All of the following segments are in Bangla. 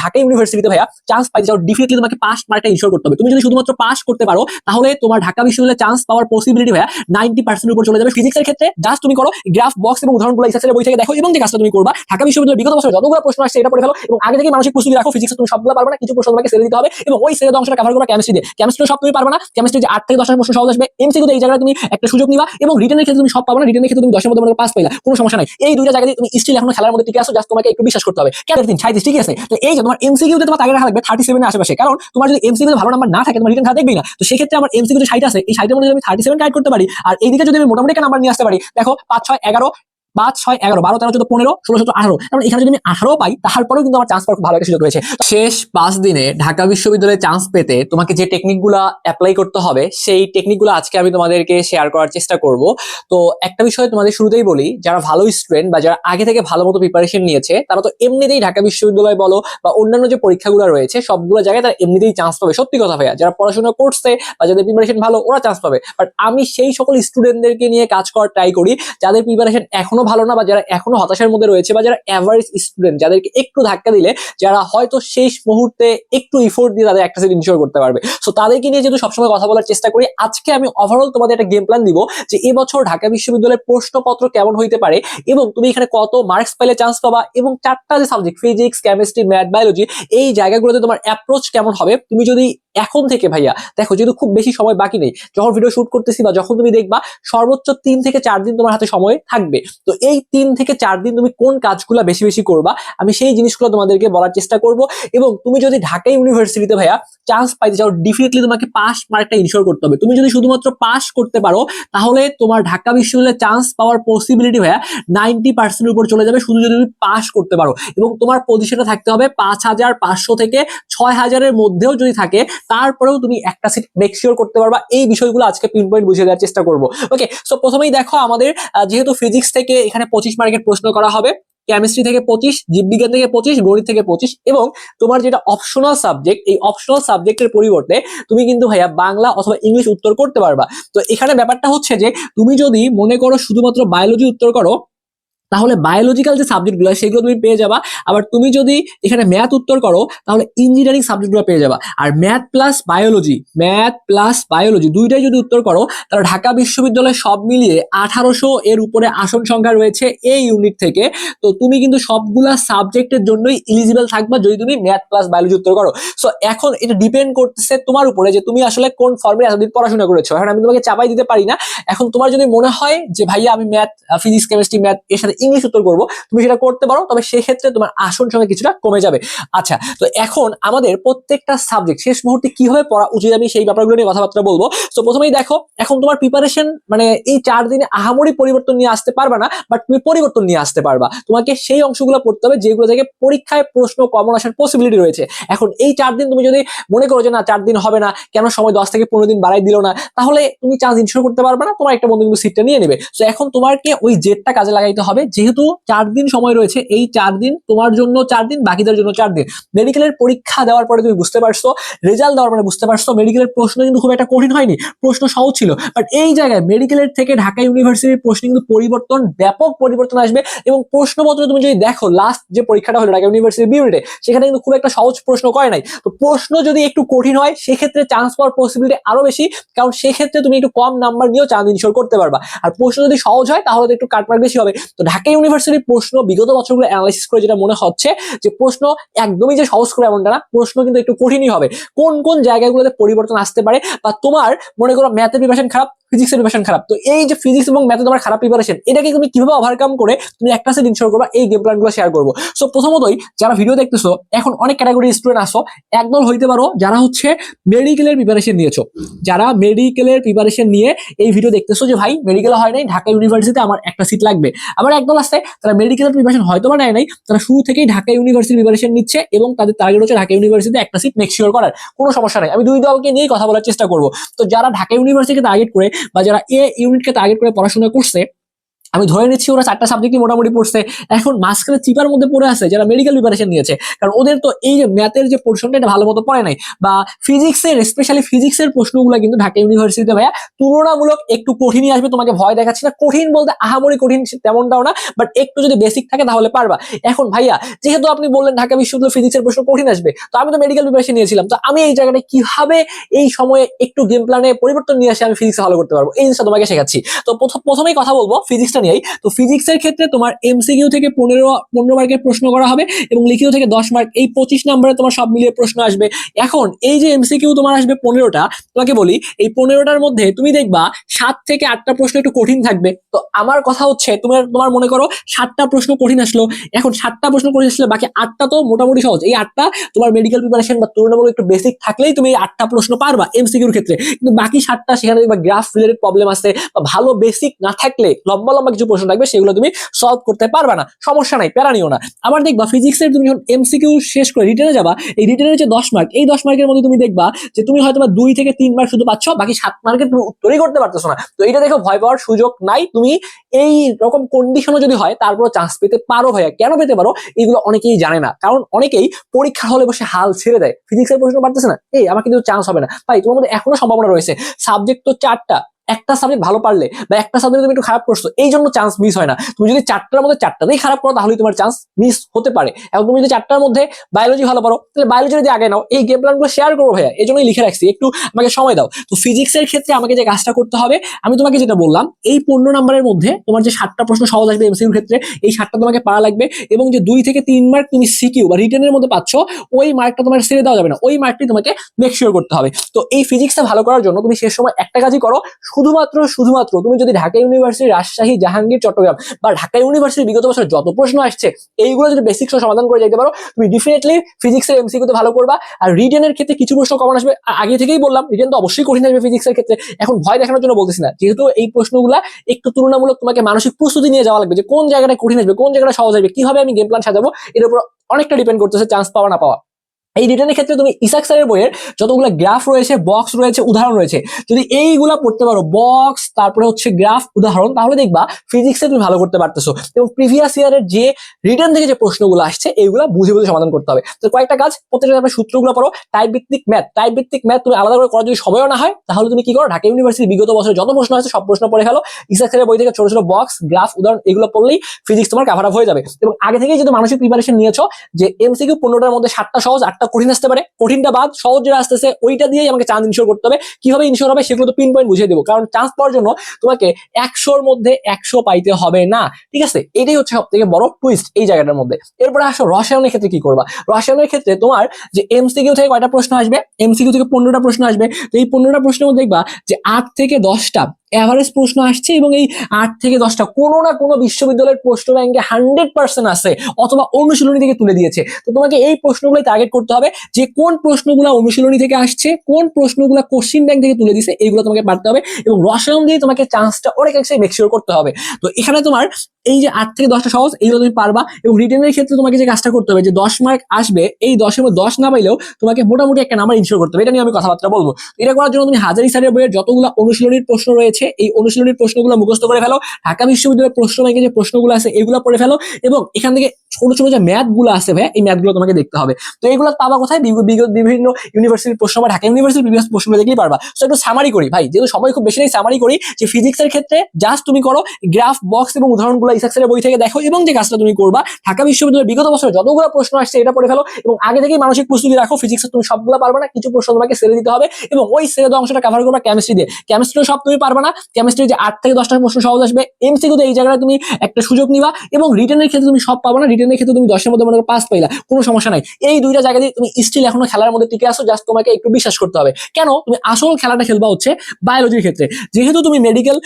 ঢাকা ইউনিভার্সিটিতে ভাইয়া চান্স পাইতে চাও, ডেফিনেটলি তোমাকে পাস মার্কটা ইনশোর করতে হবে। তুমি যদি শুধুমাত্র পাস করতে পারো তাহলে তোমার ঢাকা বিশ্ববিদ্যালয়ে চান্স পাওয়ার পসিবিলিটি ভাইয়া 90% উপর চলে যাবে। ফিজিক্সের ক্ষেত্রে জাস্ট তুমি করো গ্রাফ বক্স এবং উদাহরণগুলো এক্সেলের বই থেকে দেখো, এবং যে কাজটা তুমি করবা ঢাকা বিশ্ববিদ্যালয়ের বিগত বছরে যতগুলো প্রশ্ন আসছে এটা পড়ে ফেলো, এবং আগে থেকে মানসিক প্রস্তুতি রাখো। ফিজিক্সে তুমি সবগুলো পারবে না, কিছু প্রশ্ন তোমাকে ছেড়ে দিতে হবে, এবং ওই ছেড়ে অংশটা কভার করবা কেমিস্ট্রি দিয়ে। কেমিস্ট্রি সব তুমি পারবে না, কেমিস্ট্রি যে 8 থেকে 10 প্রশ্ন সহজ আসবে। এমসিকিউতে এই জায়গায় তুমি একটা সুযোগ নিবা, এবং রিটেনের ক্ষেত্রে তুমি সব পাবে না, রিটেনের ক্ষেত্রে তুমি 10 এর মধ্যে পাস পাইলা, কোনো সমস্যা নাই। এই দুইটা জায়গায় তুমি স্টিল এখন খেলার মধ্যে টিকে আছো, জাস্ট তোমাকে একটু বিশ্বাস করতে হবে। কেন 37 ঠিক আছে। তো এই যে তোমার এমসিকিউতে তোমার আগে রাখা লাগবে 37 এর আশেপাশে, কারণ তোমার যদি এমসিকিউতে ভালো নাম্বার না থাকে তোমার রিটেন খাতা দেখবেই না। তো সেই ক্ষেত্রে আমার এমসিকিউতে 60 আছে, এই 60 এর মধ্যে আমি 37 কাট করতে পারি, আর এইদিকে যদি আমি মোটামুটি একটা নাম্বার নিয়ে আসতে পারি, দেখো 5 6 11 5 6 11 12 13 14 15 16 17 18, তাহলে এখানে যদি আমি 18 পাই তারপরেও কিন্তু আমার চান্স পাওয়ার ভালো একটা সুযোগ রয়েছে। শেষ 5 দিনে ঢাকা বিশ্ববিদ্যালয়ে চান্স পেতে তোমাকে যে টেকনিকগুলো অ্যাপ্লাই করতে হবে সেই টেকনিকগুলো আজকে আমি তোমাদেরকে শেয়ার করার চেষ্টা করব। তো একটা বিষয় তোমাদের শুরুতেই বলি, যারা ভালো স্টুডেন্ট বা যারা আগে থেকে ভালো মতো প্রিপারেশন নিয়েছে তারা তো এমনিতেই ঢাকা বিশ্ববিদ্যালয় বলো বা অন্যান্য যে পরীক্ষাগুলো রয়েছে সবগুলো জায়গায় তারা এমনিতেই চান্স পাবে। সত্যি কথা ভাইয়া, যারা পড়াশোনা করছে বা যাদের প্রিপারেশন ভালো ওরা চান্স পাবে, বাট আমি সেই সকল স্টুডেন্টদেরকে নিয়ে কাজ করার ট্রাই করি যাদের প্রিপারেশন এখনো ভালো না, বা যারা এখনো হতাশার মধ্যে রয়েছে, বা যারা এভারেজ স্টুডেন্ট, যাদেরকে একটু ধাক্কা দিলে যারা হয়তো শেষ মুহূর্তে একটু ইফোর্ট দিয়ে তাদের একটা সিট ইনশিওর করতে পারবে। সো তাদেরকে নিয়ে যেহেতু সবসময় কথা বলার চেষ্টা করি, আজকে আমি ওভারঅল তোমাদের একটা গেম প্ল্যান দিব যে এবছর ঢাকা বিশ্ববিদ্যালয়ের প্রশ্নপত্র কেমন হইতে পারে, এবং তুমি এখানে কত মার্কস পাইলে চান্স পাবা, এবং 4টা যে subject physics chemistry math biology এই জায়গাগুলোতে তোমার অ্যাপ্রোচ কেমন হবে। তুমি যদি এখন থেকে ভাইয়া দেখো, যেহেতু খুব বেশি সময় বাকি নেই, যখন ভিডিও শুট করতেছি বা যখন তুমি দেখবা সর্বোচ্চ 3 থেকে 4 দিন তোমার হাতে সময় থাকবে। তো এই 3 থেকে 4 দিন তুমি কোন কাজগুলো বেশি বেশি করবা আমি সেই জিনিসগুলো তোমাদেরকে বলার চেষ্টা করব। এবং তুমি যদি ঢাকা ইউনিভার্সিটিতে ভাইয়া চান্স পাইতে চাও, ডেফিনেটলি তোমাকে পাস মার্কটা ইনশিওর করতে হবে। তুমি যদি শুধুমাত্র পাস করতে পারো তাহলে তোমার ঢাকা বিশ্ববিদ্যালয়ে চান্স পাওয়ার পসিবিলিটি ভাইয়া 90% উপর চলে যাবে, শুধু যদি তুমি পাস করতে পারো। এবং তোমার পজিশনে থাকতে হবে 5500 থেকে 6000-এর মধ্যেও যদি থাকে তারপরেও তুমি একটা সিট মেক শিওর করতে পারবা। এই বিষয়গুলো আজকে পিন পয়েন্ট বুঝিয়ে দেওয়ার চেষ্টা করবো। ওকে, সো প্রথমেই দেখো আমাদের যেহেতু ফিজিক্স থেকে এখানে 25 মার্কের প্রশ্ন করা হবে, কেমিস্ট্রি থেকে 25, জীববিজ্ঞান থেকে 25, গণিত থেকে 25, এবং তোমার যেটা অপশনাল সাবজেক্ট এই অপশনাল সাবজেক্টের পরিবর্তে তুমি কিন্তু ভাইয়া বাংলা অথবা ইংলিশ উত্তর করতে পারবা। তো এখানে ব্যাপারটা হচ্ছে যে তুমি যদি মনে করো শুধুমাত্র বায়োলজি উত্তর করো তাহলে বায়োলজিক্যাল যে সাবজেক্টগুলো সেগুলো তুমি পেয়ে যাবা। আবার তুমি যদি এখানে ম্যাথ উত্তর করো তাহলে ইঞ্জিনিয়ারিং সাবজেক্টগুলো পেয়ে যাবা। আর ম্যাথ প্লাস বায়োলজি দুইটাই যদি উত্তর করো তাহলে ঢাকা বিশ্ববিদ্যালয়ে সব মিলিয়ে 1800 এর উপরে আসন সংখ্যা রয়েছে এই ইউনিট থেকে। তো তুমি কিন্তু সবগুলা সাবজেক্টের জন্যই এলিজিবল থাকবা যদি তুমি ম্যাথ প্লাস বায়োলজি উত্তর করো। সো এখন এটা ডিপেন্ড করতেছে তোমার উপরে যে তুমি আসলে কোন ফর্মে এতদিন পড়াশোনা করেছো। এখন আমি তোমাকে চাপাই দিতে পারি না। এখন তোমার যদি মনে হয় যে ভাইয়া আমি ম্যাথ ফিজিক্স কেমিস্ট্রি ম্যাথ এর সাথে ইংলিশ উত্তর করবো, তুমি সেটা করতে পারো, তবে সেক্ষেত্রে তোমার আসন সংখ্যা কিছুটা কমে যাবে। আচ্ছা, তো এখন আমাদের প্রত্যেকটা সাবজেক্ট শেষ মুহূর্তে কিভাবে পড়া উচিত আমি সেই ব্যাপারগুলো নিয়ে কথাবার্তা বলবো। তো প্রথমেই দেখো, এখন তোমার প্রিপারেশন মানে এই 4 দিনে আহামরি পরিবর্তন নিয়ে আসতে পারবা না, বাট তুমি পরিবর্তন নিয়ে আসতে পারবা। তোমাকে সেই অংশগুলো পড়তে হবে যেগুলো থেকে পরীক্ষায় প্রশ্ন কমন আসার পসিবিলিটি রয়েছে। এখন এই 4 দিন তুমি যদি মনে করো যে না 4 দিন হবে না, কেন সময় 10 থেকে 15 দিন বাড়াই দিল না, তাহলে তুমি চান্স ইনশিওর করতে পারবে না, তোমার একটা বন্ধু কিন্তু সিটটা নিয়ে নেবে। তো এখন তোমাকে ওই জেটটা কাজে লাগাইতে হবে। যেহেতু 4 দিন সময় রয়েছে, এই 4 দিন তোমার জন্য 4 দিন, বাকিদের জন্য 4 দিন। মেডিকেলের পরীক্ষা দেওয়ার পরে তুমি বুঝতে পারছো, রেজাল্ট দেওয়ার পরে বুঝতে পারছো মেডিকেলের প্রশ্ন কিন্তু খুব একটা কঠিন হয়নি, প্রশ্ন সহজ ছিল। বাট এই জায়গায় মেডিকেলের থেকে ঢাকা ইউনিভার্সিটির প্রশ্ন কিন্তু পরিবর্তন, ব্যাপক পরিবর্তন আসবে। এবং প্রশ্নপত্র তুমি যদি দেখো লাস্ট যে পরীক্ষাটা হলো ঢাকা ইউনিভার্সিটি বিউনিটে, সেখানে কিন্তু খুব একটা সহজ প্রশ্ন করে নাই। তো প্রশ্ন যদি একটু কঠিন হয় সেক্ষেত্রে চান্স পাওয়ার পসিবিলিটি আরো বেশি, কারণ সেক্ষেত্রে তুমি একটু কম নাম্বার নিয়েও চান্স ইনশিওর করতে পারবা। আর প্রশ্ন যদি সহজ হয় তাহলে তো একটু কাটমার্ক বেশি হবে। তো ঢাকা ইউনিভার্সিটির প্রশ্ন বিগত বছরগুলো অ্যানালাইসিস করে যেটা মনে হচ্ছে যে প্রশ্ন একদমই যে সহজ করে এমনটা না, প্রশ্ন কিন্তু একটু কঠিনই হবে। কোন কোন জায়গাগুলোতে পরিবর্তন আসতে পারে, বা তোমার মনে করো ম্যাথের প্রিপারেশন খারাপ, ফিজিক্সের প্রিপারেশন খারাপ, তো এই যে ফিজিক্স এবং ম্যাথে তোমার খারাপ প্রিপারেশন, এটাকে তুমি কিভাবে ওভারকাম করে তুমি একটা সেট ইনশিওর করবা, এই গেম প্ল্যানগুলো শেয়ার করবো। সো প্রথমতই যারা ভিডিও দেখতেছো এখন অনেক ক্যাটাগরি স্টুডেন্ট আসো, একদল হইতে পারো যারা হচ্ছে মেডিকেলের প্রিপারেশন নিয়েছো, যারা মেডিকেলের প্রিপারেশন নিয়ে এই ভিডিও দেখতেছো যে ভাই মেডিকেল হয় নাই, ঢাকা ইউনিভার্সিটিতে আমার একটা সিট লাগবে। আবার একদল আছে তারা মেডিকেলের প্রিপারেশন হয়তো বা নেয় নাই, তারা শুরু থেকেই ঢাকা ইউনিভার্সিটি প্রিপারেশন নিচ্ছে এবং তাদের টার্গেট হচ্ছে ঢাকা ইউনিভার্সিটিতে একটা সিট মেক শিওর করার। কোনো সমস্যা নাই, আমি দুই দলকে নিয়েই কথা বলার চেষ্টা করবো। তো যারা ঢাকা ইউনিভার্সিটিকে টার্গেট করে বা যারা এ ইউনিটকে টার্গেট করে পড়াশোনা করছে আমি ধরে নিচ্ছি ওরা 4টা সাবজেক্টই মোটামুটি পড়ছে, এখন মাঝখানে চিপার মধ্যে পড়ে আছে যারা মেডিকেল প্রিপারেশন নিয়েছে, কারণ ওদের তো এই যে ম্যাথের যে পোর্শনটা এটা ভালো মতো পড়ে নাই, বা ফিজিক্সের স্পেশালি ফিজিক্সের প্রশ্নগুলো কিন্তু ঢাকা ইউনিভার্সিটিতে ভাইয়া তুলনামূলক একটু কঠিনই আসবে। তোমাকে ভয় দেখাচ্ছি না, কঠিন বলতে আহামরি কঠিন তেমনটাও না, বাট একটু যদি বেসিক থাকে তাহলে পারবা। এখন ভাইয়া যেহেতু আপনি বললেন ঢাকা বিশ্ববিদ্যালয় ফিজিক্সের প্রশ্ন কঠিন আসবে, তো আমি তো মেডিকেল প্রিপারেশন নিয়েছিলাম, তো আমি এই জায়গাটা কিভাবে এই সময়ে একটু গেম প্ল্যানে পরিবর্তন নিয়ে আসে আমি ফিজিক্স ভালো করতে পারবো, এই জিনিসটা তোমাকে শেখাচ্ছি। তো প্রথমেই কথা বলবো ফিজিক্সটা নিয়েই। তো ফিজিক্সের ক্ষেত্রে তোমার এমসিকিউ থেকে 15 মার্কের প্রশ্ন করা হবে এবং লিখিত থেকে 10 মার্ক, এই 25 নম্বরে তোমার সব মিলিয়ে প্রশ্ন আসবে। এখন এই যে এমসিকিউ তোমার আসবে 15টা, তোমাকে বলি এই 15টার মধ্যে তুমি দেখবা 7 থেকে 8টা প্রশ্ন একটু কঠিন থাকবে। তো আমার কথা হচ্ছে তোমার মনে করো 7টা প্রশ্ন কঠিন আসলো, এখন 7টা প্রশ্ন কঠিন আসলে বাকি 8টা তো মোটামুটি সহজ, এই 8টা তোমার মেডিকেল প্রিপারেশন বা তুলনামূলক একটু বেসিক থাকলেই তুমি এই 8টা প্রশ্ন পারবা এমসিকিউর ক্ষেত্রে। কিন্তু বাকি 7টা সেখানে দেখবা গ্রাফ রিলেটেড প্রবলেম আছে, বা ভালো বেসিক না থাকলে লম্বা লম্বা কিছু প্রশ্ন থাকবে, সেগুলো তুমি সলভ করতে পারবা না। সমস্যা নাই, প্যারা নিও না। আবার দেখবা ফিজিক্সের তুমি যখন এমসিকিউ শেষ করে রিটেনে যাবা, এই রিটেনের যে 10 মার্ক, এই 10 মার্কের মধ্যে তুমি দেখবা যে তুমি হয়তো 2 থেকে 3 মার্ক শুধু পাচ্ছ, বাকি 7 মার্কের তুমি উত্তরই করতে পারতেছো না। তো এটা দেখো ভয় পাওয়ার সুযোগ নাই, তুমি এই রকম কন্ডিশনও যদি হয় তারপর চান্স পেতে পারো ভাইয়া। কেন পেতে পারো এগুলো অনেকেই জানে না, কারণ অনেকেই পরীক্ষার হলে বসে হাল ছেড়ে দেয়, ফিজিক্সের প্রশ্ন পারতেছে না, এই আমার কিন্তু চান্স হবে না। ভাই তোমার মধ্যে এখনো সম্ভাবনা রয়েছে, সাবজেক্ট তো 4টা, একটা সাবজেক্ট ভালো পারলে বা একটা সাবজেক্ট তুমি একটু খারাপ করছো এই জন্য চান্স মিস হয় না। তুমি যদি 4টার মধ্যে 4টাতেই খারাপ করো তাহলে তোমার চান্স মিস হতে পারে। এবং তুমি যদি 4টার মধ্যে বায়োলজি ভালো পারো তাহলে বায়োলজি যদি আগে নাও। এই গেম প্ল্যান গুলো শেয়ার করবো ভাইয়া, এই জন্যই লিখে রাখছি, একটু আমাকে সময় দাও। তো ফিজিক্সের ক্ষেত্রে আমাকে যে কাজটা করতে হবে, আমি তোমাকে যেটা বললাম, এই 15 নম্বরের মধ্যে তোমার যে 7টা প্রশ্ন সহজ আসবে এমসিকিউর ক্ষেত্রে, এই 7টা তোমাকে পারা লাগবে, এবং যে 2 থেকে 3 মার্ক তুমি সিকিউ বা রিটেনের মধ্যে পাচ্ছ, ওই মার্কটা তোমার ছেড়ে দেওয়া যাবে না, ওই মার্কটি তোমাকে মেক শিওর করতে হবে। তো এই ফিজিক্সটা ভালো করার জন্য তুমি শেষ সময় একটা কাজই করো, শুধুমাত্র তুমি যদি ঢাকা ইউনিভার্সিটি, রাজশাহী, জাহাঙ্গীর, চট্টগ্রাম বা ঢাকা ইউনিভার্সিটি বিগত বছর যত প্রশ্ন আসছে এইগুলো যদি বেসিক সমাধান করে যেতে পারো, তুমি ডেফিনেটলি ফিজিক্সের এমসিকিউতে ভালো করবা। আর রিটেনের ক্ষেত্রে কিছু প্রশ্ন কমন আসবে, আগে থেকেই বললাম রিটেন তো অবশ্যই কঠিন আসবে ফিজিক্সের ক্ষেত্রে। এখন ভয় দেখানোর জন্য বলতেছি না, যেহেতু এই প্রশ্নগুলা একটু তুলনামূলক তোমাকে মানসিক প্রস্তুতি নিয়ে যাওয়া লাগবে, যে কোন জায়গাটা কঠিন আসবে, কোন জায়গাটা সহজ আসবে, কিভাবে আমি গেম প্ল্যান সাজাবো, এর উপর অনেকটা ডিপেন্ড করতেছে চান্স পাওয়া না পাওয়া। এই রিটার্নের ক্ষেত্রে তুমি ইসাক স্যারের বইয়ের যতগুলো গ্রাফ রয়েছে, বক্স রয়েছে, উদাহরণ রয়েছে, যদি এইগুলা পড়তে পারো, বক্স তারপরে হচ্ছে গ্রাফ, উদাহরণ, তাহলে দেখবা ফিজিক্সে তুমি ভালো করতে পারতেছো। এবং প্রিভিয়াস ইয়ারের যে রিটার্ন থেকে যে প্রশ্নগুলো আসছে এইগুলা বুঝে বুঝে সমাধান করতে হবে। তো কয়েকটা কাজ, প্রত্যেকটা সূত্রগুলো পড়ো। টাইপ ভিত্তিক ম্যাথ তুমি আলাদা করে করার যদি সময়ও না হয়, তাহলে তুমি কি করো, ঢাকা ইউনিভার্সিটি বিগত বছরে যত প্রশ্ন আছে সব প্রশ্ন পড়ে ফেলো। ইসাক স্যারের বই থেকে ছোট ছোট বক্স, গ্রাফ, উদাহরণ এগুলো পড়লেই ফিজিক্স তোমার কাভার আপ হয়ে যাবে। এবং আগে থেকেই যদি মানসিক প্রিপারেশন নিয়েছো যে এমসিকিউ 15টার মধ্যে 7টা সহজ, 8টা কঠিন আসতে পারে, কঠিনটা বাদ সহজ যেটা আসতেছে ওইটা দিয়েই আমাকে চান্স ইনশোর করতে হবে। কিভাবে ইনশোর হবে সেগুলো তো পিন পয়েন্ট বুঝিয়ে দেবো, কারণ চান্স পাওয়ার জন্য তোমাকে 100-র মধ্যে 100 পাইতে হবে না, ঠিক আছে? এটাই হচ্ছে সব থেকে বড় টুইস্ট এই জায়গাটার মধ্যে। এরপরে আসো রসায়নের ক্ষেত্রে কি করবা। রসায়নের ক্ষেত্রে তোমার যে এমসিকিউ থেকে কয়টা প্রশ্ন আসবে, এমসিকিউ থেকে 15টা প্রশ্ন আসবে। তো এই 15টা প্রশ্নের মধ্যে দেখবা যে 8 থেকে 10টা এভারেজ প্রশ্ন আসছে, এবং এই 8 থেকে 10টা কোনো না কোনো বিশ্ববিদ্যালয়ের প্রশ্ন ব্যাংকে 100% আছে, অথবা অনুশীলনী থেকে তুলে দিয়েছে। তো তোমাকে এই প্রশ্নগুলোই টার্গেট করতে হবে, যে কোন প্রশ্নগুলো অনুশীলনী থেকে আসছে, কোন প্রশ্নগুলো কোশ্চিন ব্যাংক থেকে তুলে দিয়েছে, এইগুলো তোমাকে পারতে হবে। এবং রসায়ন দিয়ে তোমাকে চান্সটা অনেকাংশে মেক শিওর করতে হবে। তো এখানে তোমার এই যে 8 থেকে 10টা সহজ এইগুলো তুমি পারবা। এবং রিটেনের ক্ষেত্রে তোমাকে যে কাজটা করতে হবে, যে 10 মার্ক আসবে, এই 10-এর মধ্যে 10 না পাইলেও তোমাকে মোটামুটি একটা নাম্বার ইনশিওর করতে হবে। এটা নিয়ে আমি কথাবার্তা বলবো। এটা করার জন্য তুমি হাজারি স্যারের বইয়ের যতগুলো অনুশীলনীর প্রশ্ন রয়েছে এই অনুশীলনীর প্রশ্নগুলো মুখস্থ করে ফেলো, ঢাকা বিশ্ববিদ্যালয়ের প্রশ্ন ব্যাংকে যে প্রশ্নগুলো আছে এগুলো পড়ে ফেলো, এবং এখান থেকে ছোট ছোট যে ম্যাথ গুলো আছে ভাই, এই ম্যাথ গুলো তোমাকে দেখতে হবে। তো এইগুলো পাবা কোথায়, বিভিন্ন ইউনিভার্সিটির প্রশ্ন বা ঢাকা ইউনিভার্সিটির প্রিভিয়াস প্রশ্ন দেখলেই পারবা। তো একটু সামারি করি ভাই, যেহেতু সময় খুব বেশি নেই, সামারি করি যে ফিজিক্সের ক্ষেত্রে জাস্ট তুমি করো গ্রাফ, বক্স এবং উদাহরণগুলো ইসাক স্যারের বই থেকে দেখো, এবং যে কাজটা তুমি করবা ঢাকা বিশ্ববিদ্যালয়ের বিগত বছরে যতগুলো প্রশ্ন আসছে এটা পড়ে ফেলো, এবং আগে থেকেই মানসিক প্রস্তুতি রাখো। ফিজিক্সে তুমি সবগুলো পারবা না, কিছু প্রশ্ন তোমাকে ছেড়ে দিতে হবে, এবং ওই ছেড়ে দেওয়া অংশটা কভার করবা কেমিস্ট্রি দিয়ে। কেমিস্ট্রি সব তুমি পারবা না, কেমিস্ট্রি যে 8 থেকে 10টা প্রশ্ন সহজ আসবে, এমসিকিউতে এই জায়গায় তুমি একটা সুযোগ নিবা। এবং রিটেনের ক্ষেত্রে তুমি সব পাবা না, রিটেনের ক্ষেত্রে তুমি 10-এর মধ্যে মনে করো 5 পাইলা, কোনো সমস্যা নাই। এই দুইটা জায়গা দিয়ে তুমি স্টিল এখনো খেলার মধ্যে টিকে আসো, জাস্ট তোমাকে একটু বিশ্বাস করতে হবে। কেন, তুমি আসল খেলাটা খেলবা হচ্ছে বায়োলজির ক্ষেত্রে। যেহেতু তুমি মেডিকেল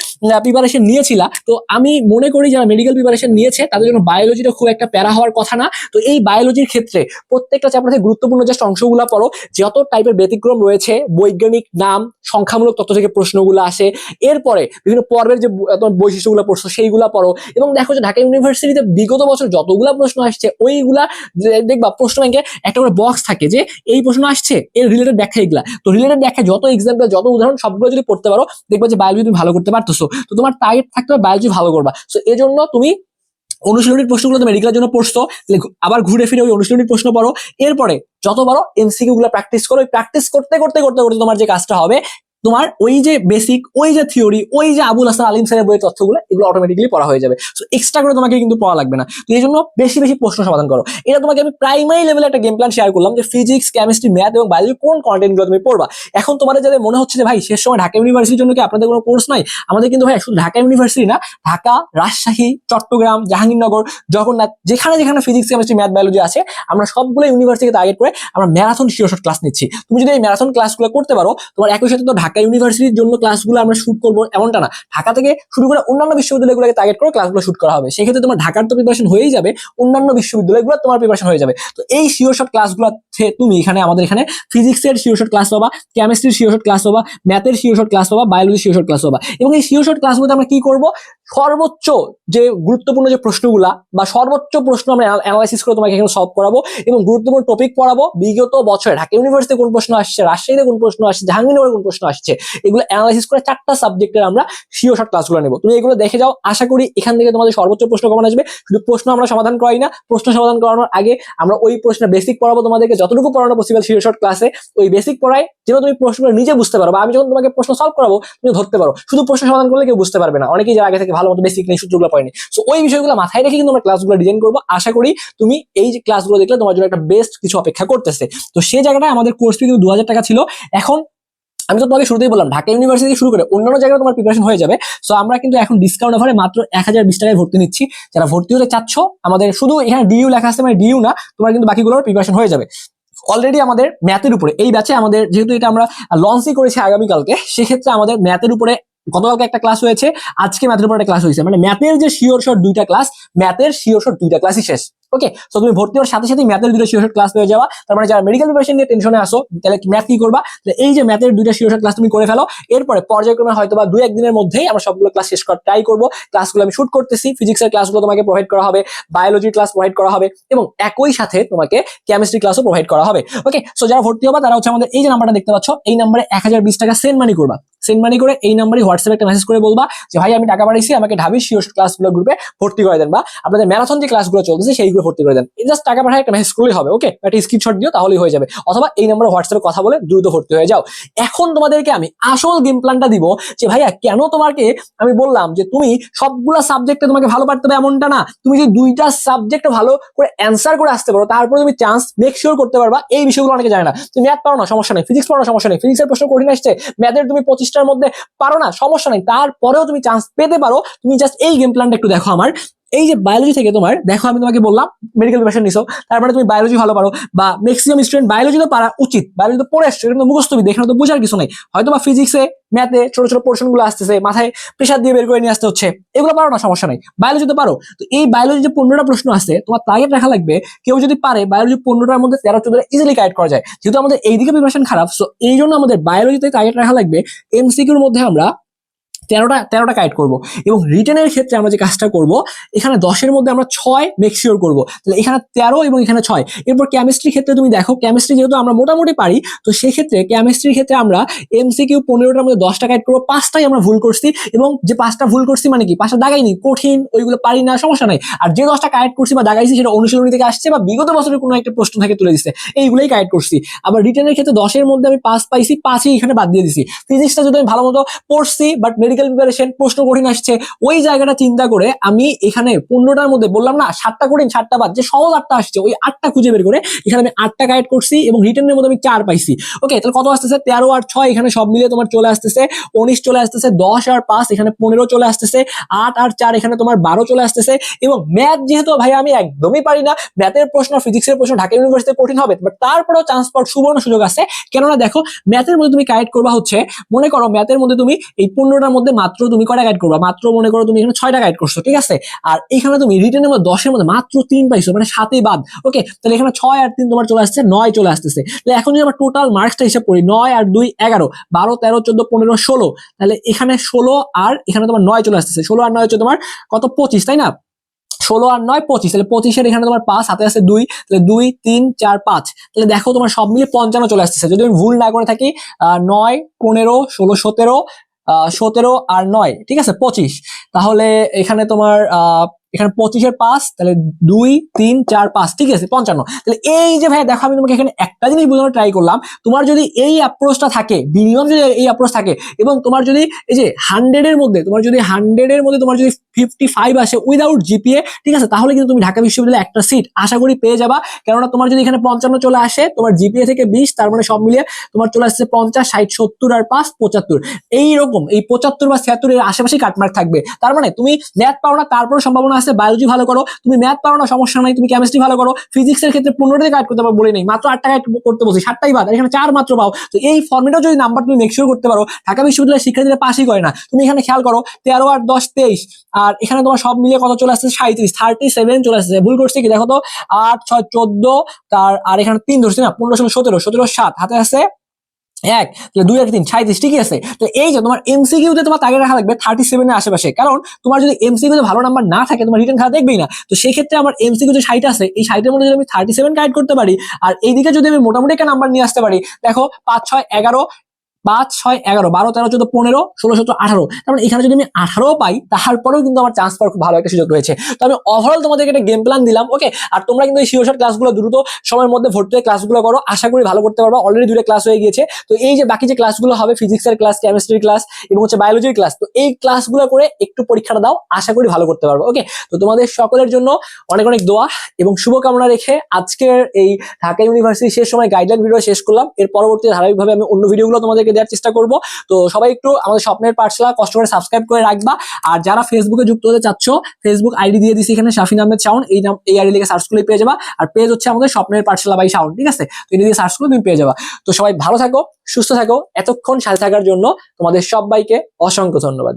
প্রিপারেশন নিয়েছিলা, তো আমি মনে করি যারা মেডিকেল প্রিপারেশন নিয়েছে তাদের জন্য বায়োলজিটা খুব একটা প্যারা হওয়ার কথা না। তো এই বায়োলজির ক্ষেত্রে প্রত্যেকটা চ্যাপ্টার থেকে গুরুত্বপূর্ণ জাস্ট অংশগুলো পড়ো, যত টাইপের ব্যতিক্রম রয়েছে, বৈজ্ঞানিক নাম, সংখ্যামূলক তথ্য থেকে প্রশ্নগুলো আসে, এরপরে বিভিন্ন পর্বের যে তোমার বৈশিষ্ট্যগুলো পড়ছো সেইগুলা পড়ো, এবং দেখো যে ঢাকা ইউনিভার্সিটিতে বিগত বছর যতগুলা প্রশ্ন আসছে ওইগুলা দেখবা প্রশ্ন ব্যাংকে একটা করে বক্স থাকে যে এই প্রশ্ন আসছে এর রিলেটেড ব্যাখ্যা, এগুলা তো রিলেটেড ব্যাখ্যা যত এক্সাম্পল যত উদাহরণ সবগুলো যদি পড়তে পারো দেখবা যে বায়োলজি তুমি ভালো করতে পারতেছো। তো তোমার টার্গেট থাকতে হবে বায়োলজি ভালো করবা। সো এই জন্য তুমি অনুশীলনীর প্রশ্নগুলো তো মেডিকেলের জন্য পড়ছো, আবার ঘুরে ফিরে ওই অনুশীলনীর প্রশ্ন পড়ো, এরপরে যত পারো এমসিকিউ গুলো প্র্যাকটিস করো। প্র্যাকটিস করতে করতে করতে করতে তোমার যে কাজটা হবে, তোমার ওই যে বেসিক, ওই যে থিওরি, ওই যে আবুল হাসান আলিম স্যারের বইয়ের তথ্যগুলো এগুলো অটোমেটিক্যালি পড়া হয়ে যাবে। সো এক্সট্রা করে তোমাকে কিন্তু পড়া লাগবে না। তো এই জন্য বেশি বেশি প্রশ্ন সমাধান করো। এটা তোমাকে আমি প্রাইমারি লেভেলে একটা গেম প্ল্যান শেয়ার করলাম যে ফিজিক্স, কেমিস্ট্রি, ম্যাথ এবং বায়োলজি কোন কন্টেন্ট গুলো তুমি পড়বা। এখন তোমাদের যাদের মনে হচ্ছে যে ভাই শেষ সময় ঢাকা ইউনিভার্সিটির জন্য কি আপনাদের কোনো কোর্স নাই, আমাদের কিন্তু ভাই শুধু ঢাকা ইউনিভার্সিটি না, ঢাকা, রাজশাহী, চট্টগ্রাম, জাহাঙ্গীরনগর, জগন্নাথ, যেখানে যেখানে ফিজিক্স, কেমিস্ট্রি, ম্যাথ, বায়োলজি আছে, আমরা সবগুলো ইউনিভার্সিটিকে টার্গেট করে আমরা ম্যারাথন শিওর শর্ট ক্লাস নিচ্ছি। তুমি যদি এই ম্যারাথন ক্লাসগুলো করতে পারো, তোমার একই সাথে তো ঢাকা ইউনিভার্সিটির জন্য ক্লাসগুলো আমরা শুট করবো এমনটা না, ঢাকা থেকে শুরু করে অন্যান্য বিশ্ববিদ্যালয়গুলোকে টার্গেট করে ক্লাসগুলো শুট করা হবে। সেক্ষেত্রে তোমার ঢাকার তো প্রিপারেশন হয়েই যাবে, অন্যান্য বিশ্ববিদ্যালয়গুলো তোমার প্রিপারেশন হয়ে যাবে। তো এই শিওর শর্ট ক্লাসগুলো তুমি এখানে আমাদের এখানে ফিজিক্সের শিওর শর্ট ক্লাস পাবা, কেমিস্ট্রির শিওর শর্ট ক্লাস পাবা, ম্যাথের শিওর শর্ট ক্লাস পাবা, বায়োলজির শিওর শর্ট ক্লাস পাবা। এবং এই শিওর শর্ট ক্লাসগুলোতে আমরা কি করব, সর্বোচ্চ যে গুরুত্বপূর্ণ যে প্রশ্নগুলা বা সর্বোচ্চ প্রশ্ন আমরা অ্যানালাইসিস করে তোমাকে এখানে সলভ করাবো এবং গুরুত্বপূর্ণ টপিক পড়াবো। বিগত বছরে ঢাকা ইউনিভার্সিটিতে কোন প্রশ্ন আসছে, রাজশাহীতে কোন প্রশ্ন আসছে, জাহাঙ্গীরনগরে কোন প্রশ্ন আসছে, এগুলো অ্যানালাইসিস করে 4টা সাবজেক্টের আমরা শিওর শর্ট ক্লাসগুলো নেব। তুমি এগুলো দেখে যাও, আশা করি এখান থেকে তোমাদের সর্বোচ্চ প্রশ্ন কমন আসবে। শুধু প্রশ্ন আমরা সমাধান করাই না, প্রশ্ন সমাধান করানোর আগে আমরা ওই প্রশ্নের বেসিক পড়াবো তোমাদেরকে, যতটুকু পড়ানো পসিবল শিওর শর্ট ক্লাসে ওই বেসিক পড়াই, যেন তুমি প্রশ্নগুলো নিজে বুঝতে পারো, বা আমি যখন তোমাকে প্রশ্ন সলভ করাবো তুমি ধরতে পারো। শুধু প্রশ্ন সমাধান করলে কেউ বুঝতে পারবে না, অনেকেই যারা আগে থেকে ভালো মতো বেসিক নেই, সূত্রগুলো পড়েনি। সো ওই বিষয়গুলো মাথায় রেখে কিন্তু আমরা ক্লাসগুলো ডিজাইন করবো। আশা করি তুমি এই যে ক্লাসগুলো দেখলে তোমার জন্য একটা বেস্ট কিছু অপেক্ষা করতেছে। তো সেই জায়গাটায় আমাদের কোর্স ফি কিন্তু 2000 টাকা ছিল। এখন আমি তো তোমাকে শুরুতেই বললাম ঢাকা ইউনিভার্সিটি শুরু করে অন্যান্য জায়গায় তোমার প্রিপারেশন হয়ে যাবে। সো আমরা কিন্তু এখন ডিসকাউন্ট অফারে মাত্র 1020 টাকায় ভর্তি নিচ্ছি। যারা ভর্তি হতে চাচ্ছ, আমাদের শুধু এখানে ডিইউ লেখা আছে, মানে ডিইউ না, তোমার কিন্তু বাকিগুলোর প্রিপারেশন হয়ে যাবে। অলরেডি আমাদের ম্যাথের উপরে এই ব্যাচে আমাদের যেহেতু এটা আমরা লঞ্চই করেছি আগামীকালকে, সেক্ষেত্রে আমাদের ম্যাথের উপরে গতকালকে একটা ক্লাস হয়েছে, আজকে ম্যাথের উপর একটা ক্লাস হয়েছে, মানে ম্যাথের যে শিওর শর্ট 2টা ক্লাস, ম্যাথের শিওর শর্ট 2টা ক্লাসই শেষ। ওকে, সো তুমি ভর্তি হওয়ার সাথে সাথে ম্যাথের 2টা শিওর শর্ট ক্লাস পেয়ে যাওয়া। তার মানে যারা মেডিকেল প্রিপারেশন নিয়ে টেনশনে আসো, তাহলে ম্যাথ কি করবা, এই যে ম্যাথের 2টা শিওর শর্ট ক্লাস তুমি করে ফেলো। এরপরে পর্যায়ক্রমে হয়তো বা 2-1 দিনের মধ্যেই আমরা সবগুলো ক্লাস শেষ করার ট্রাই করবো। ক্লাসগুলো আমি শুট করতেছি, ফিজিক্সের ক্লাসগুলো তোমাকে প্রোভাইড করা হবে, বায়োলজির ক্লাস প্রোভাইড করা হবে এবং একই সাথে তোমাকে কেমিস্ট্রি ক্লাসও প্রোভাইড করা হবে। ওকে, সো যারা ভর্তি হবা তারা হচ্ছে আমাদের এই যে নাম্বারটা দেখতে পাচ্ছ, এই নাম্বারে 1020 টাকা সেন্ড মানি করবা। সেন্ড মানি করে এই নাম্বারে হোয়াটসঅ্যাপে একটা মেসেজ করে বলবা যে ভাই আমি টাকা পাঠাইছি, আমাকে ঢাবির শিওর ক্লাসগুলো গ্রুপে ভর্তি করে দেন, বা আপনাদের ম্যারাথন যে ক্লাসগুলো চলতেছে সেইগুলো ভর্তি করে দেন। জাস্ট টাকা পাঠায় একটা মেসেজ করলেই হবে। ওকে, একটা স্ক্রিনশট দিও তাহলেই হয়ে যাবে, অথবা এই নাম্বারে হোয়াটসঅ্যাপে কথা বলে দ্রুত ভর্তি হয়ে যাও। এখন তোমাদেরকে আমি আসল গেম প্ল্যানটা দিব যে ভাইয়া কেন তোমাকে আমি বললাম যে তুমি সবগুলা সাবজেক্টে তোমাকে ভালো পারতে হবে এমনটা না, তুমি যদি 2টা সাবজেক্ট ভালো করে অ্যান্সার করে আসতে পারো তারপরে তুমি চান্স মেক শিওর করতে পারবা। এই বিষয়গুলো অনেকে জানে না। তুমি ম্যাথ পারো না, সমস্যা নেই, ফিজিক্স পারো না, সমস্যা নেই, ফিজিক্সের প্রশ্ন কঠিন আসছে, ম্যাথের তুমি 25টার মধ্যে পারো না, সমস্যা নেই, তারপরেও তুমি চান্স পেতে পারো। তুমি জাস্ট এই গেম প্ল্যানটা একটু দেখো আমার। এই যে বায়োলজি থেকে তোমার দেখো, আমি তোমাকে বললাম মেডিকেল প্রিপারেশন নিছো, তারপরে তুমি বায়োলজি ভালো পারো, বা ম্যাক্সিমাম স্টুডেন্ট বায়োলজি তো পারা উচিত, বায়োলজি তো পড়ে আসছো, কিন্তু মুখস্থ বিদ্যা, এখানে তো বোঝার কিছু নাই। হয়তো বা ফিজিক্সে ম্যাথে ছোট ছোট পোর্শন গুলো আসতেছে, মাথায় প্রেশার দিয়ে বের করে নিয়ে আসতে হচ্ছে, এগুলো পারো না, সমস্যা নাই, বায়োলজি তো পারো। তো এই বায়োলজি যে 15টা প্রশ্ন আছে, তোমার টার্গেট রাখা লাগবে কেউ যদি পারে বায়োলজি 15টার মধ্যে 13-14 ইজিলি কালেক্ট করা যায়। যেহেতু আমাদের এইদিকে প্রিপারেশন খারাপ, সো এই জন্য আমাদের বায়োলজিতে টার্গেট রাখা লাগবে এমসিকিউর মধ্যে আমরা 13টা কাইট করবো। এবং রিটেনের ক্ষেত্রে আমরা যে কাজটা করব, এখানে 10-এর মধ্যে আমরা 6 মেক শিওর করবো, তাহলে এখানে 13 এবং এখানে 6। এরপর কেমিস্ট্রির ক্ষেত্রে তুমি দেখো, কেমিস্ট্রি যেহেতু আমরা মোটামুটি পারি, তো সেক্ষেত্রে কেমিস্ট্রির ক্ষেত্রে আমরা এমসিকিউ 15টার মধ্যে 10টা কাইট করবো, 5টাই আমরা ভুল করছি। এবং যে 5টা ভুল করছি মানে কি, 5টা দাগাইনি, কঠিন ওইগুলো পারি না, সমস্যা নাই। আর যে 10টা কাইট করছি বা দাগাইছি সেটা অনুশীলনী থেকে আসছে বা বিগত বছরের কোনো একটা প্রশ্ন থেকে তুলে দিচ্ছে, এইগুলোই কাইট করছি। আবার রিটেনের ক্ষেত্রে 10-এর মধ্যে আমি 5 পাইছি, 5ই এখানে বাদ দিয়ে দিছি। ফিজিক্সটা যদি আমি ভালো মতো পড়ছি, বাট মেডিকেল প্রিপারেশন প্রশ্ন কঠিন আসছে, ওই জায়গাটা চিন্তা করে আমি এখানে 15টার মধ্যে বললাম না 7টা কঠিন 7টা বাদ, যে সহজ 8টা আসছে ওই 8টা খুঁজে বের করে এখানে আমি 8টা গাইড করছি এবং রিটেনের মধ্যে আমি 4 পাইছি। ওকে, তাহলে কত আসতেছে, 13 আর 6 এখানে সব মিলিয়ে তোমার চলে আসতেছে 19 চলে আসতেছে, 10 আর 5 এখানে 15 চলে আসতেছে, 8 আর 4 এখানে তোমার 12 চলে আসতেছে। এবং ম্যাথ যেহেতু ভাই আমি একদমই পারি না, ম্যাথের প্রশ্ন ফিজিক্সের প্রশ্ন ঢাকা ইউনিভার্সিটিতে কঠিন হবে, বাট তারপরেও চান্স পাওয়ার সুবর্ণ সুযোগ আছে। কেননা দেখো ম্যাথের মধ্যে তুমি গাইড করবা হচ্ছে, মনে করো ম্যাথের মধ্যে তুমি এই 15টার মধ্যে মধ্যে মাত্র তুমি কয়টা গাইড করবা, মাত্র মনে করো তুমি এখানে 6টা গাইড করছো, ঠিক আছে। আর এখানে তুমি রিটেনের মধ্যে 10-এর মধ্যে মাত্র 3 পাইছো, মানে 7ই বাদ। ওকে, তাহলে এখানে 6 আর 3 তোমার চলে আসছে 9 চলে আসতেছে। তাহলে এখন যদি আমরা টোটাল মার্কসটা হিসাব করি, 9 আর 2 11, 12 13 14 15 16, তাহলে এখানে 16 আর এখানে তোমার 9 চলে আসতেছে। 16 আর 9 হচ্ছে তোমার কত, 25, তাই না? 16 আর 9 25, তাহলে 25-এর এখানে তোমার 5 হাতে আছে 2, তাহলে 2 3 4 5, তাহলে দেখো তোমার সব মিলিয়ে 55 চলে আসতেছে। যদি আমি ভুল না করে থাকি, 9 15 16 17, 17 আর 9, ঠিক আছে 25। তাহলে এখানে তোমার এখানে 25-এর 5, তাহলে 2 3 4 5, ঠিক আছে 55। তাহলে এই যে ভাই দেখো, আমি তোমাকে এখানে একটা জিনিস বোঝানোর ট্রাই করলাম, তোমার যদি এই অ্যাপ্রোচটা থাকে, মিনিমাম যদি এই অ্যাপ্রোচ থাকে, এবং তোমার যদি এই যে 100-এর মধ্যে তোমার যদি 100-এর মধ্যে তোমার যদি 55 আসে উইদাউট জিপিএ, ঠিক আছে, তাহলে কিন্তু তুমি ঢাকা বিশ্ববিদ্যালয়ে একটা সিট আশা করি পেয়ে যাবা। কেননা তোমার যদি এখানে 55 চলে আসে, তোমার জিপিএ থেকে 20, তার মানে সব মিলিয়ে তোমার চলে আসছে 50 60 70 আর 5 75, এইরকম এই 75 বা 76 এর আশেপাশে কাটমার্ক থাকবে। তার মানে তুমি ম্যাথ পারো না, তারপরে সম্ভাবনা আছে বায়োলজি ভালো করো, তুমি ম্যাথ পারো না সমস্যা নাই, তুমি কেমিস্ট্রি ভালো করো, ফিজিক্সের ক্ষেত্রে 15 থেকে গাইড করতে পারো বলে নেই, মাত্র 8টা গাইড করতে বলছি, 7টাই বাদ, আর এখানে 4 মাত্র পাও। তো এই ফর্মেটেও যদি নাম্বার তুমি মেক শিওর করতে পারো, ঢাকা বিশ্ববিদ্যালয়ের শিক্ষার্থীরা পাসই করে না। তুমি এখানে খেয়াল করো, 13 আর 10 23, আর এখানে তোমার সব মিলিয়ে কত চলে আসছে, 37 চলে আসছে। ভুল করছে কি দেখো তো, 8 6 14, আর এখানে 3 ধরছি না, 15 16 17 17 7, হাতে আছে 1, তাহলে 2 আর 3 37, ঠিকই আছে। তো এই যে তোমার এমসিকিউতে তোমার টার্গেট রাখা লাগবে 37 এর আশেপাশে, কারণ তোমার যদি এমসিকিউতে ভালো নাম্বার না থাকে, তোমার রিটেন খাতা দেখবেই না। তো সেই ক্ষেত্রে আমার এমসিকিউ যে 60 আছে, এই 60-এর মধ্যে যদি আমি 37 গাইড করতে পারি, আর এইদিকে যদি আমি মোটামুটি একটা নাম্বার নিয়ে আসতে পারি, দেখো 5 6 11, 5 6 11 12 13 14 15 16 17 18, তার মানে এখানে যদি আমি 18 পাই, তারপরেও কিন্তু আমার চান্স পাওয়ার খুব ভালো একটা সুযোগ রয়েছে। তো আমি ওভারঅল তোমাদেরকে একটা গেম প্ল্যান দিলাম, ওকে। আর তোমরা কিন্তু এই শিওর ক্লাসগুলো দ্রুত সময়ের মধ্যে ভর্তি হয়ে ক্লাসগুলো করো, আশা করি ভালো করতে পারবা। অলরেডি 2টা ক্লাস হয়ে গিয়েছে। তো এই যে বাকি যে ক্লাসগুলো হবে, ফিজিক্সের ক্লাস, কেমিস্ট্রির ক্লাস এবং হচ্ছে বায়োলজির ক্লাস, তো এই ক্লাসগুলো করে একটু পরীক্ষাটা দাও, আশা করি ভালো করতে পারবে, ওকে। তো তোমাদের সকলের জন্য অনেক অনেক দোয়া এবং শুভকামনা রেখে আজকের এই ঢাকা ইউনিভার্সিটি শেষ সময় গাইডলাইন ভিডিও শেষ করলাম। এর পরবর্তী ধারাবাহিকভাবে আমি অন্য ভিডিওগুলো তোমাদেরকে দেওয়ার চেষ্টা করব। তো সবাই একটু আমাদের স্বপ্নের পাঠশালা কষ্ট করে সাবস্ক্রাইব করে রাখবা। আর যারা ফেসবুকে যুক্ত হতে চাচ্ছ, ফেসবুক আইডি দিয়ে দিছি এখানে, শাফিন আহমেদ শাওন, এই আইডি লিখে সার্চ করলে পেয়ে যাবা। আর পেজ হচ্ছে আমাদের স্বপ্নের পাঠশালা বাই শাওন, ঠিক আছে। তো এটা দিয়ে সার্চ করলে তুমি পেয়ে যাবা। তো সবাই ভালো থাকো, সুস্থ থাকো, এতক্ষণ সাথে থাকার জন্য তোমাদের সবাইকে অসংখ্য ধন্যবাদ।